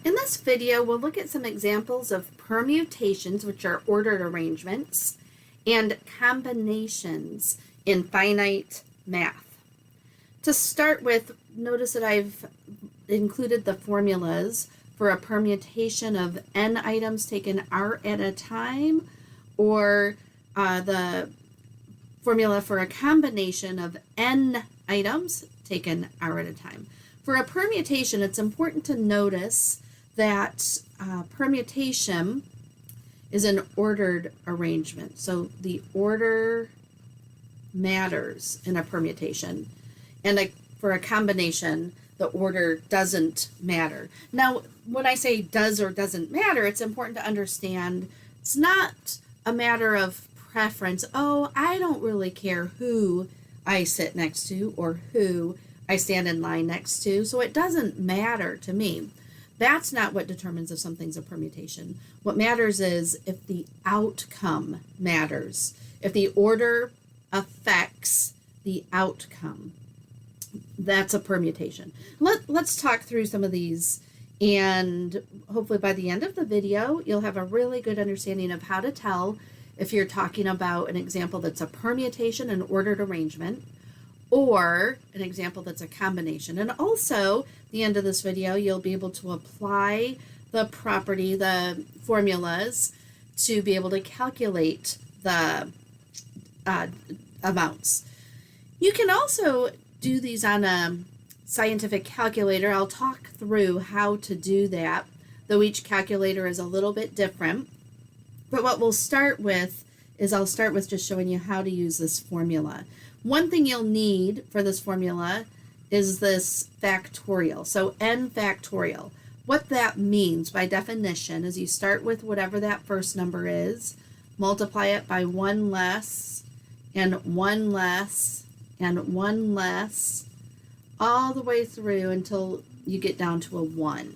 In this video, we'll look at some examples of permutations, which are ordered arrangements, and combinations in finite math. To start with, notice that I've included the formulas for a permutation of n items taken r at a time, or the formula for a combination of n items taken r at a time. For a permutation, it's important to notice that permutation is an ordered arrangement. So the order matters in a permutation. And for a combination, the order doesn't matter. Now, when I say does or doesn't matter, it's important to understand it's not a matter of preference. Oh, I don't really care who I sit next to or who I stand in line next to, so it doesn't matter to me. That's not what determines if something's a permutation. What matters is if the outcome matters, if the order affects the outcome. That's a permutation. Let's talk through some of these, and hopefully by the end of the video, you'll have a really good understanding of how to tell if you're talking about an example that's a permutation, an ordered arrangement, or an example that's a combination. And also, at the end of this video, you'll be able to apply the property, the formulas, to be able to calculate the amounts. You can also do these on a scientific calculator. I'll talk through how to do that, though each calculator is a little bit different. But what we'll start with is I'll start with just showing you how to use this formula. One thing you'll need for this formula is this factorial. So n factorial. What that means by definition is you start with whatever that first number is, multiply it by 1 less, and 1 less, and 1 less, all the way through until you get down to a 1.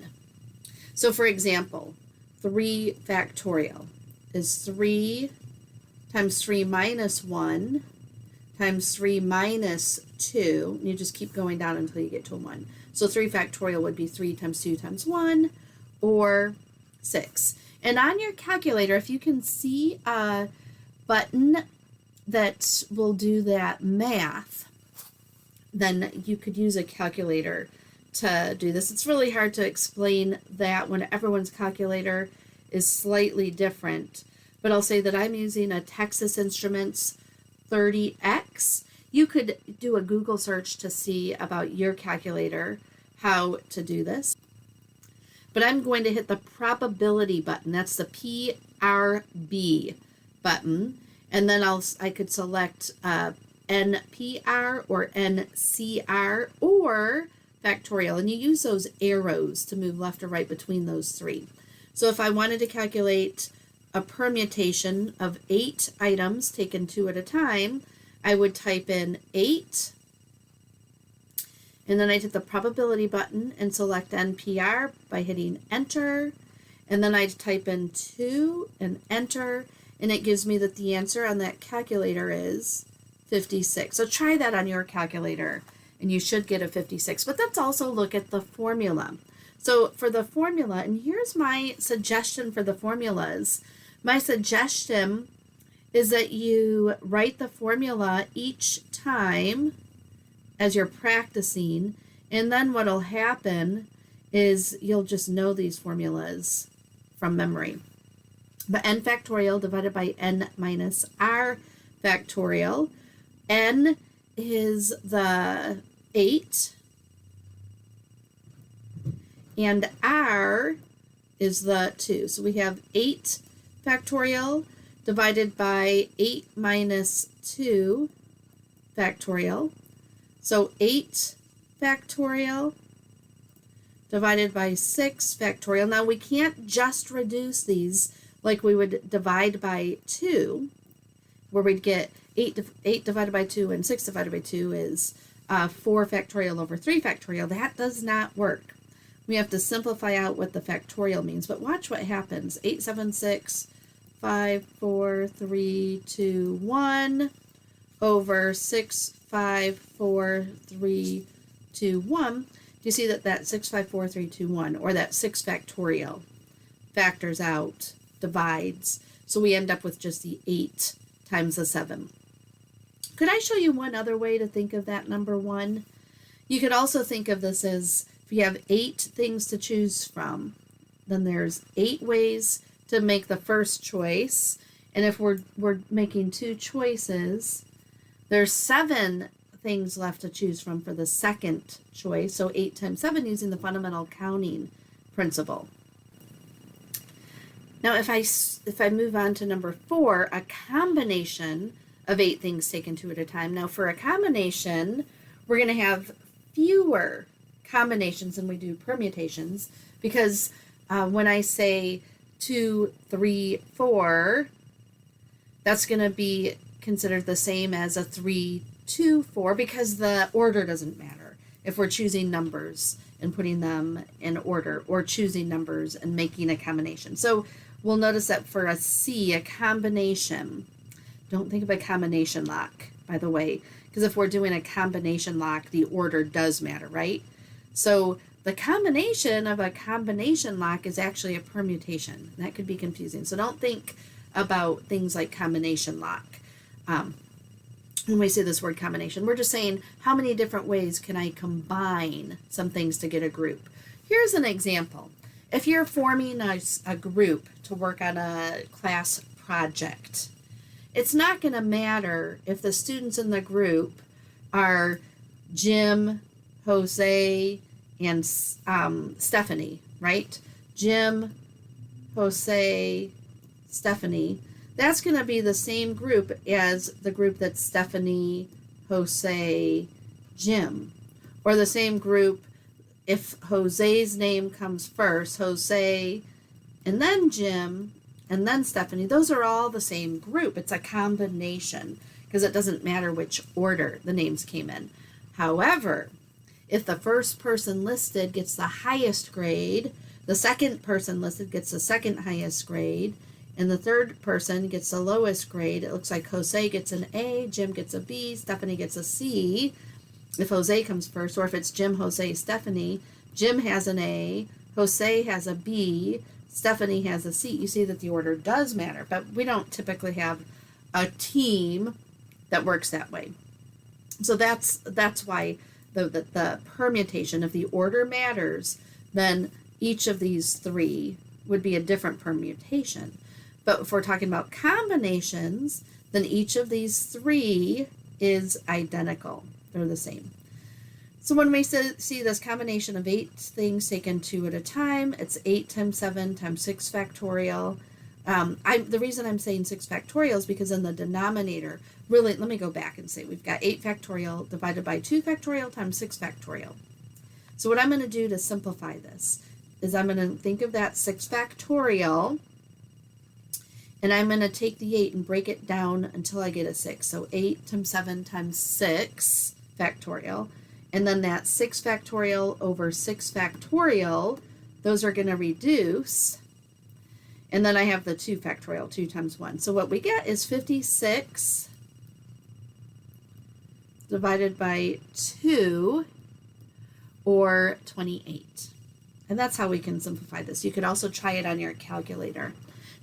So for example, 3 factorial is 3 times 3 minus 1 times 3 minus 2, and you just keep going down until you get to a 1. So 3 factorial would be 3 times 2 times 1, or 6. And on your calculator, if you can see a button that will do that math, then you could use a calculator to do this. It's really hard to explain that when everyone's calculator is slightly different, but I'll say that I'm using a Texas Instruments 30X. You could do a Google search to see about your calculator, how to do this. But I'm going to hit the probability button. That's the PRB button. And then I could select NPR or NCR or factorial. And you use those arrows to move left or right between those three. So if I wanted to calculate a permutation of 8 items taken 2 at a time, I would type in 8, and then I'd hit the probability button and select NPR by hitting enter, and then I'd type in 2 and enter, and it gives me that the answer on that calculator is 56. So try that on your calculator, and you should get a 56. But let's also look at the formula. So for the formula, and here's my suggestion for the formulas. My suggestion is that you write the formula each time as you're practicing, and then what'll happen is you'll just know these formulas from memory. But n factorial divided by n minus r factorial. N is the 8, and r is the 2. So we have 8 factorial divided by 8 minus 2 factorial. So 8 factorial divided by 6 factorial. Now we can't just reduce these like we would divide by 2, where we'd get 8 divided by 2 and 6 divided by 2 is 4 factorial over 3 factorial. That does not work. We have to simplify out what the factorial means, but watch what happens. 8, 7, 6, 5, 4, 3, 2, 1 over 6, 5, 4, 3, 2, 1. you see that 6, 5, 4, 3, 2, 1, or that 6 factorial factors out, divides, so we end up with just the 8 times the 7. Could I show you one other way to think of that number 1? You could also think of this as, if you have 8 things to choose from, then there's 8 ways to make the first choice. And if we're making 2 choices, there's 7 things left to choose from for the second choice. So 8 times 7 using the fundamental counting principle. Now if I move on to number 4, a combination of 8 things taken 2 at a time. Now for a combination, we're going to have fewer combinations than we do permutations, because when I say 2, 3, 4, that's going to be considered the same as a 3, 2, 4, because the order doesn't matter if we're choosing numbers and putting them in order, or choosing numbers and making a combination. So we'll notice that for a C, a combination, don't think of a combination lock, by the way, because if we're doing a combination lock, the order does matter, right? So the combination of a combination lock is actually a permutation. That could be confusing. So don't think about things like combination lock. When we say this word combination, we're just saying how many different ways can I combine some things to get a group. Here's an example. If you're forming a group to work on a class project, it's not going to matter if the students in the group are Jim, Jose, and Stephanie, right? Jim, Jose, Stephanie. That's going to be the same group as the group that's Stephanie, Jose, Jim. Or the same group if Jose's name comes first, Jose, and then Jim, and then Stephanie. Those are all the same group. It's a combination because it doesn't matter which order the names came in. However, if the first person listed gets the highest grade, the second person listed gets the second highest grade, and the third person gets the lowest grade, it looks like Jose gets an A, Jim gets a B, Stephanie gets a C, if Jose comes first, or if it's Jim, Jose, Stephanie, Jim has an A, Jose has a B, Stephanie has a C. You see that the order does matter, but we don't typically have a team that works that way. So that's why the permutation, if the order matters, then each of these 3 would be a different permutation. But if we're talking about combinations, then each of these 3 is identical. They're the same. So when we see this combination of 8 things taken 2 at a time, it's 8 times 7 times 6 factorial. The reason I'm saying 6 factorial is because in the denominator, really, let me go back and say we've got 8 factorial divided by 2 factorial times 6 factorial. So what I'm going to do to simplify this is I'm going to think of that 6 factorial, and I'm going to take the 8 and break it down until I get a 6. So 8 times 7 times 6 factorial. And then that 6 factorial over 6 factorial, those are going to reduce. And then I have the 2 factorial, 2 times 1. So what we get is 56 divided by 2, or 28. And that's how we can simplify this. You could also try it on your calculator.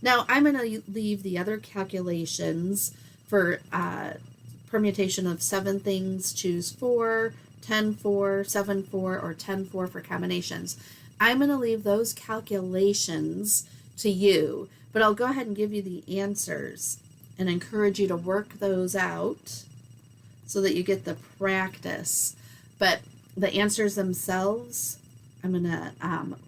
Now I'm going to leave the other calculations for permutation of 7 things, choose 4, 10, 4, 7, 4, or 10, 4 for combinations. I'm going to leave those calculations to you, but I'll go ahead and give you the answers and encourage you to work those out so that you get the practice. But the answers themselves, I'm going to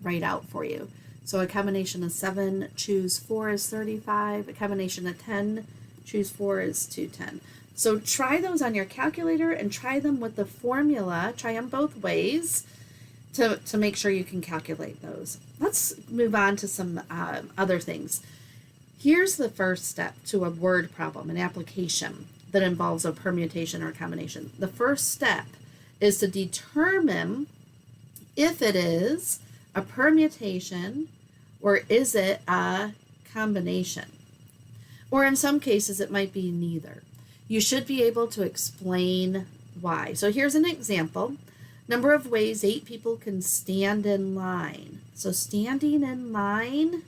write out for you. So a combination of 7, choose 4 is 35. A combination of 10, choose 4 is 210. So try those on your calculator and try them with the formula. Try them both ways to make sure you can calculate those. Let's move on to some other things. Here's the first step to a word problem, an application that involves a permutation or combination. The first step is to determine if it is a permutation or is it a combination. Or in some cases it might be neither. You should be able to explain why. So here's an example. Number of ways 8 people can stand in line. So standing in line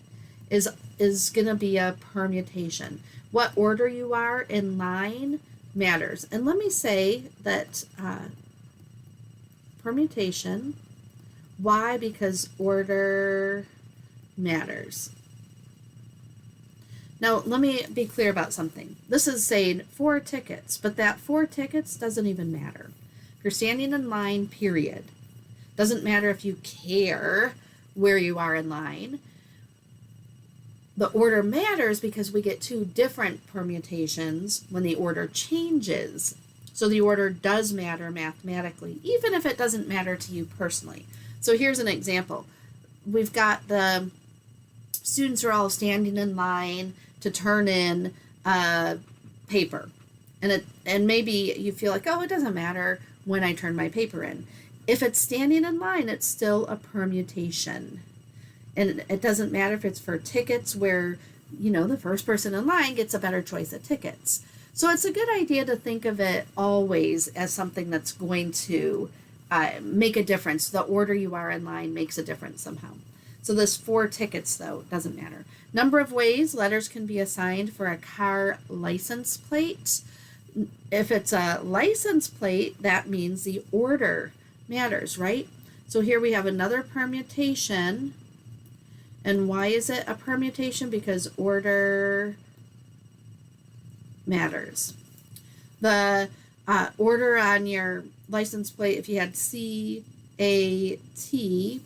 is going to be a permutation. What order you are in line matters. And let me say that permutation, why? Because order matters. Now, let me be clear about something. This is saying 4 tickets, but that 4 tickets doesn't even matter. If you're standing in line, period. Doesn't matter if you care where you are in line. The order matters because we get 2 different permutations when the order changes. So the order does matter mathematically, even if it doesn't matter to you personally. So here's an example. We've got the students are all standing in line to turn in a paper. And maybe you feel like, oh, it doesn't matter when I turn my paper in. If it's standing in line, it's still a permutation. And it doesn't matter if it's for tickets where, the first person in line gets a better choice of tickets. So it's a good idea to think of it always as something that's going to make a difference. The order you are in line makes a difference somehow. So this 4 tickets, though, doesn't matter. Number of ways letters can be assigned for a car license plate. If it's a license plate, that means the order matters, right? So here we have another permutation. And why is it a permutation? Because order matters. The order on your license plate, if you had C, A, T,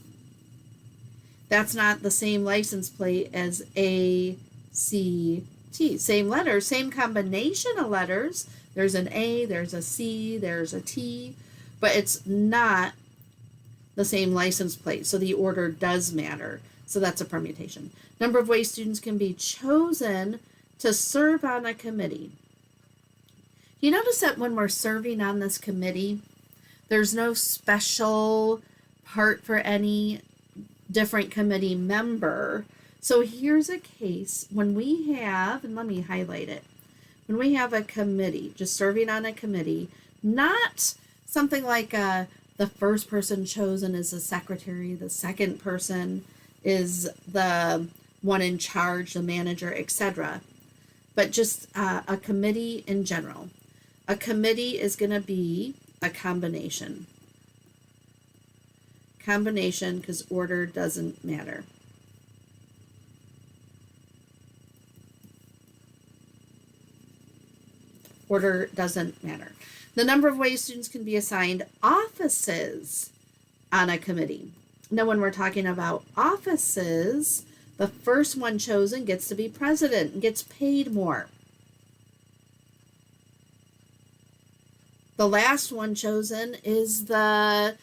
that's not the same license plate as A, C, T. Same letters, same combination of letters. There's an A, there's a C, there's a T, but it's not the same license plate. So the order does matter. So that's a permutation. Number of ways students can be chosen to serve on a committee. You notice that when we're serving on this committee, there's no special part for any different committee member. So here's a case when we have, and let me highlight it, when we have a committee, just serving on a committee, not something like the first person chosen is the secretary, the second person is the one in charge, the manager, etc. But just a committee in general. A committee is going to be a combination. Combination because order doesn't matter. Order doesn't matter. The number of ways students can be assigned offices on a committee. Now, when we're talking about offices, the first one chosen gets to be president and gets paid more. The last one chosen is the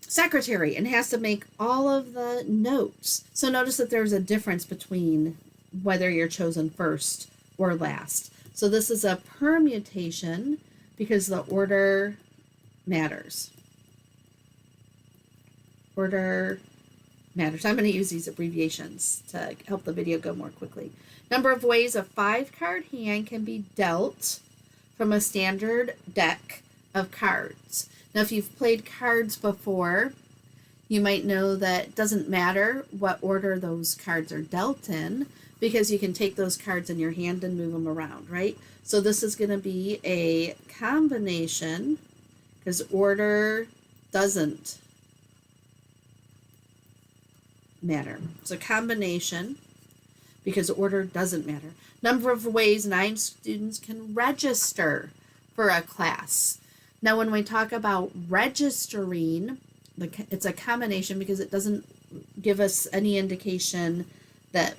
secretary and has to make all of the notes. So notice that there's a difference between whether you're chosen first or last. So this is a permutation because the order matters. Order matters. I'm going to use these abbreviations to help the video go more quickly. Number of ways a 5-card hand can be dealt from a standard deck of cards. Now, if you've played cards before, you might know that it doesn't matter what order those cards are dealt in because you can take those cards in your hand and move them around, right? So this is going to be a combination because order doesn't matter. So combination because order doesn't matter. Number of ways 9 students can register for a class. Now, when we talk about registering, it's a combination because it doesn't give us any indication that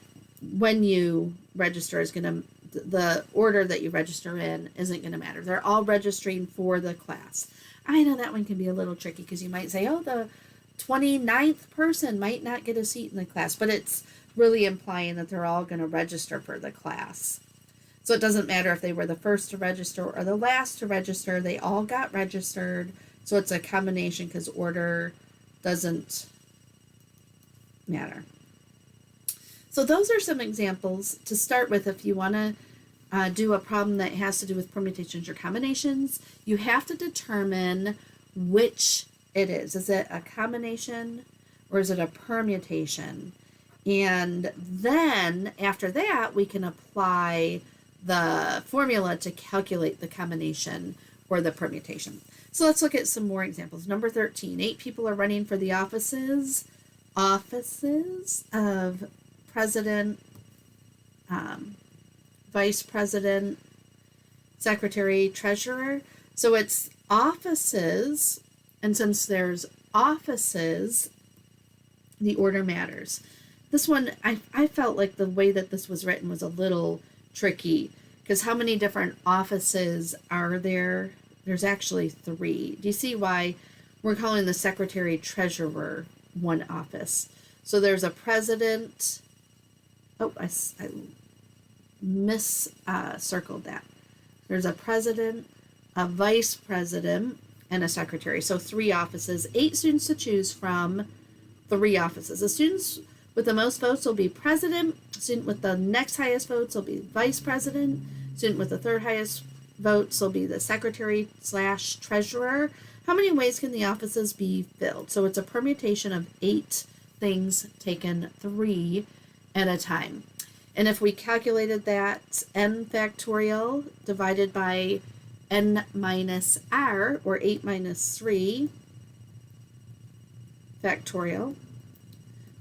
when you register is going to, the order that you register in isn't going to matter. They're all registering for the class. I know that one can be a little tricky because you might say, oh, the 29th person might not get a seat in the class, but it's really implying that they're all going to register for the class. So it doesn't matter if they were the first to register or the last to register, they all got registered. So it's a combination because order doesn't matter. So those are some examples to start with if you want to do a problem that has to do with permutations or combinations. You have to determine which it is. Is it a combination or is it a permutation? And then after that, we can apply the formula to calculate the combination or the permutation. So let's look at some more examples. Number 13, 8 people are running for the offices of president, vice president, secretary, treasurer. So it's offices, and since there's offices, the order matters. This one, I felt like the way that this was written was a little tricky, because how many different offices are there? There's actually 3. Do you see why we're calling the secretary treasurer one office? So there's a president. Oh, I circled that. There's a president, a vice president, and a secretary. So 3 offices, 8 students to choose from, 3 offices. The students with the most votes will be president. Student with the next highest votes will be vice president. Student with the third highest votes will be the secretary / treasurer. How many ways can the offices be filled? So it's a permutation of 8 things taken 3 at a time. And if we calculated that, n factorial divided by n minus r, or 8 minus 3 factorial.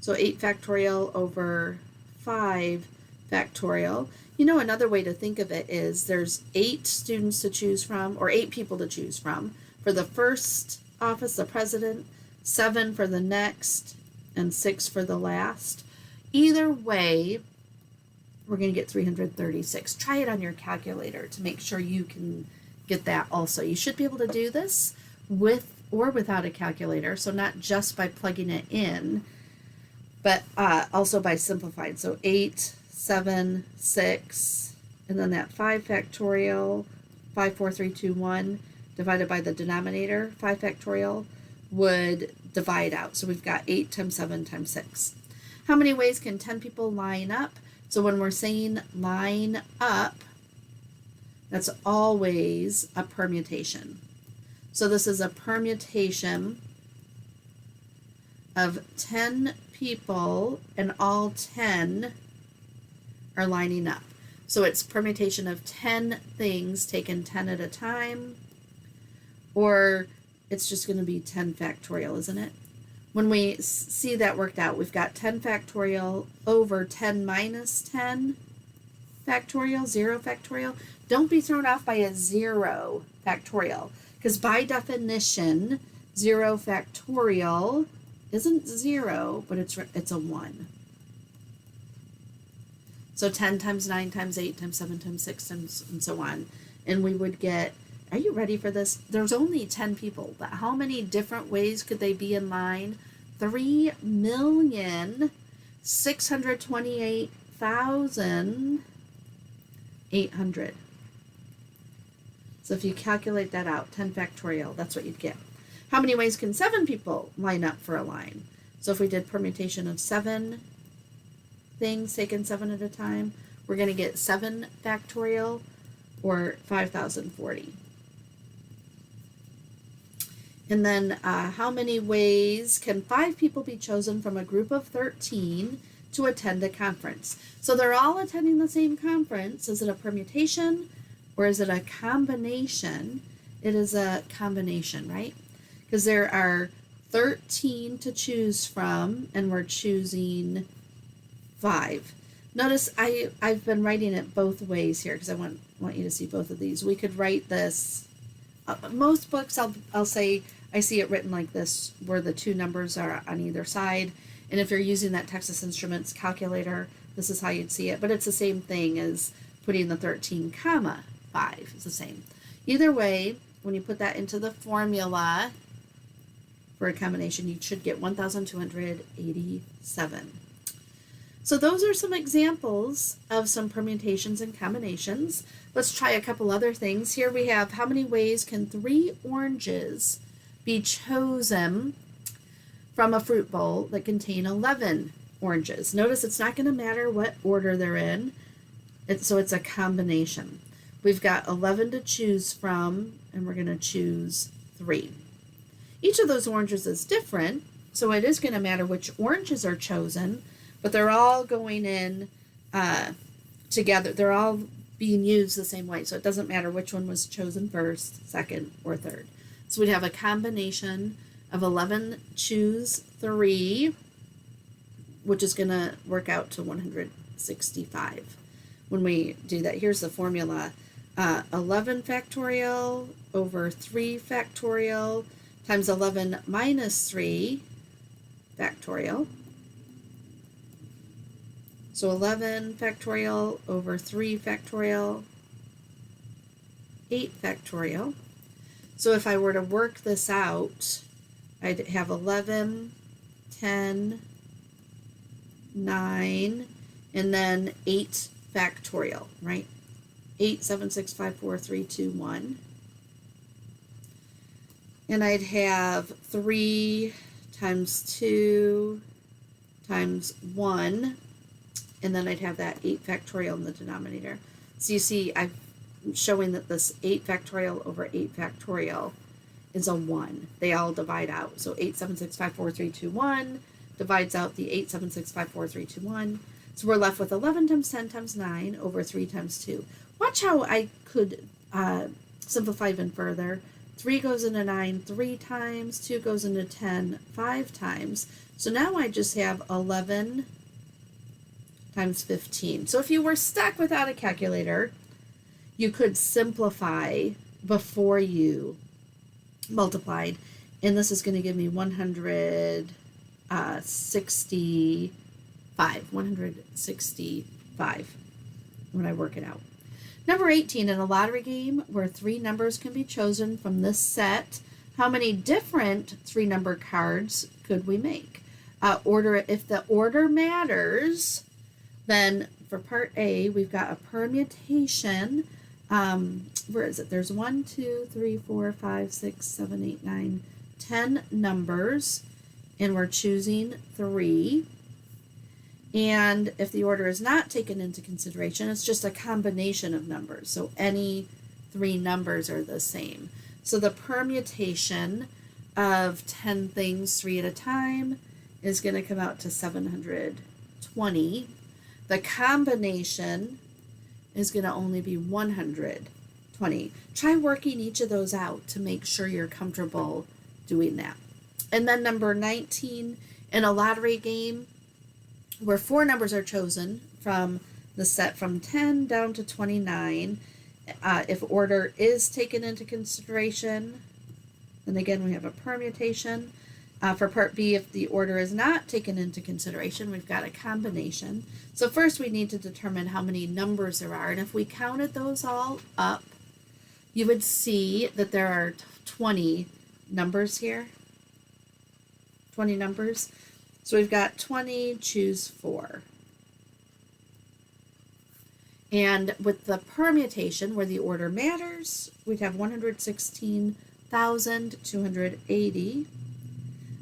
So 8 factorial over 5 factorial. You know, another way to think of it is there's 8 students to choose from, or 8 people to choose from. For the first office, the president, 7 for the next, and 6 for the last. Either way, we're going to get 336. Try it on your calculator to make sure you can get that also. You should be able to do this with or without a calculator, so not just by plugging it in, but also by simplifying. So 8, 7, 6, and then that 5 factorial, 5, 4, 3, 2, 1, divided by the denominator, 5 factorial, would divide out. So we've got 8 times 7 times 6. How many ways can 10 people line up? So when we're saying line up, that's always a permutation. So this is a permutation of 10 people, and all 10 are lining up. So it's permutation of 10 things taken 10 at a time, or it's just going to be 10 factorial, isn't it? When we see that worked out, we've got 10 factorial over 10 minus 10 factorial, 0 factorial. Don't be thrown off by a 0 factorial, because by definition, 0 factorial isn't 0, but it's a 1. So 10 times 9 times 8 times 7 times 6 times and so on. And we would get, are you ready for this? There's only 10 people, but how many different ways could they be in line? 3,628,800. So if you calculate that out, 10 factorial, that's what you'd get. How many ways can 7 people line up for a line? So if we did permutation of 7 things taken 7 at a time, we're going to get 7 factorial, or 5,040. And then how many ways can 5 people be chosen from a group of 13 to attend a conference? So they're all attending the same conference. Is it a permutation or is it a combination? It is a combination, right? Because there are 13 to choose from, and we're choosing 5. Notice I've been writing it both ways here because I want you to see both of these. We could write this, most books I'll say I see it written like this, where the 2 numbers are on either side. And if you're using that Texas Instruments calculator, this is how you'd see it. But it's the same thing as putting the 13 comma 5. It's the same. Either way, when you put that into the formula for a combination, you should get 1,287. So those are some examples of some permutations and combinations. Let's try a couple other things. Here we have, how many ways can 3 oranges be chosen from a fruit bowl that contain 11 oranges? Notice it's not going to matter what order they're in. So it's a combination. We've got 11 to choose from, and we're going to choose 3. Each of those oranges is different, so it is going to matter which oranges are chosen, but they're all going in together. They're all being used the same way, so it doesn't matter which one was chosen first, second, or third. So we'd have a combination of 11 choose 3, which is going to work out to 165 when we do that. Here's the formula. 11 factorial over 3 factorial times 11 minus 3 factorial. So 11 factorial over 3 factorial, 8 factorial. So if I were to work this out, I'd have 11, 10, 9, and then 8 factorial, right? 8, 7, 6, 5, 4, 3, 2, 1. And I'd have 3 times 2 times 1, and then I'd have that 8 factorial in the denominator. So you see, I'm showing that this 8 factorial over 8 factorial is a 1. They all divide out. So 8, 7, 6, 5, 4, 3, 2, 1 divides out the 8, 7, 6, 5, 4, 3, 2, 1. So we're left with 11 times 10 times 9 over 3 times 2. Watch how I could simplify even further. 3 goes into 9 3 times, 2 goes into 10 5 times. So now I just have 11 times 15. So if you were stuck without a calculator, you could simplify before you multiplied, and this is going to give me 165 when I work it out. Number 18, in a lottery game where 3 numbers can be chosen from this set, how many different 3-number cards could we make? If the order matters, then for part A, we've got a permutation. Where is it? There's 1, 2, 3, 4, 5, 6, 7, 8, 9, 10 numbers, and we're choosing 3. And if the order is not taken into consideration, it's just a combination of numbers. So any 3 numbers are the same. So the permutation of 10 things 3 at a time is going to come out to 720. The combination is going to only be 120. Try working each of those out to make sure you're comfortable doing that. And then number 19, in a lottery game where 4 numbers are chosen from the set from 10 down to 29, if order is taken into consideration, then again we have a permutation. For part B, if the order is not taken into consideration, we've got a combination. So first we need to determine how many numbers there are, and if we counted those all up, you would see that there are 20 numbers here. 20 numbers. So we've got 20, choose 4. And with the permutation, where the order matters, we'd have 116,280.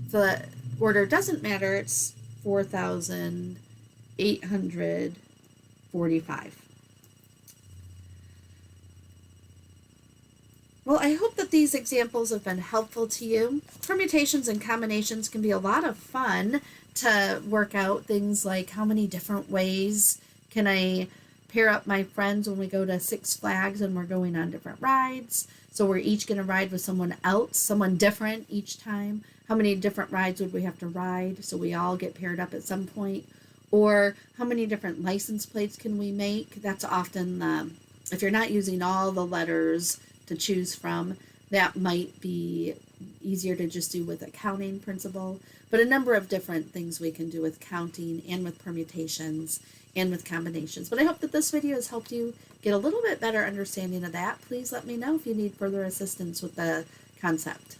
If the order doesn't matter, it's 4,845. Well, I hope that these examples have been helpful to you. Permutations and combinations can be a lot of fun to work out, things like how many different ways can I pair up my friends when we go to Six Flags and we're going on different rides. So we're each going to ride with someone else, someone different each time. How many different rides would we have to ride so we all get paired up at some point? Or how many different license plates can we make? That's often, if you're not using all the letters to choose from, that might be easier to just do with a counting principle. But a number of different things we can do with counting and with permutations and with combinations. But I hope that this video has helped you get a little bit better understanding of that. Please let me know if you need further assistance with the concept.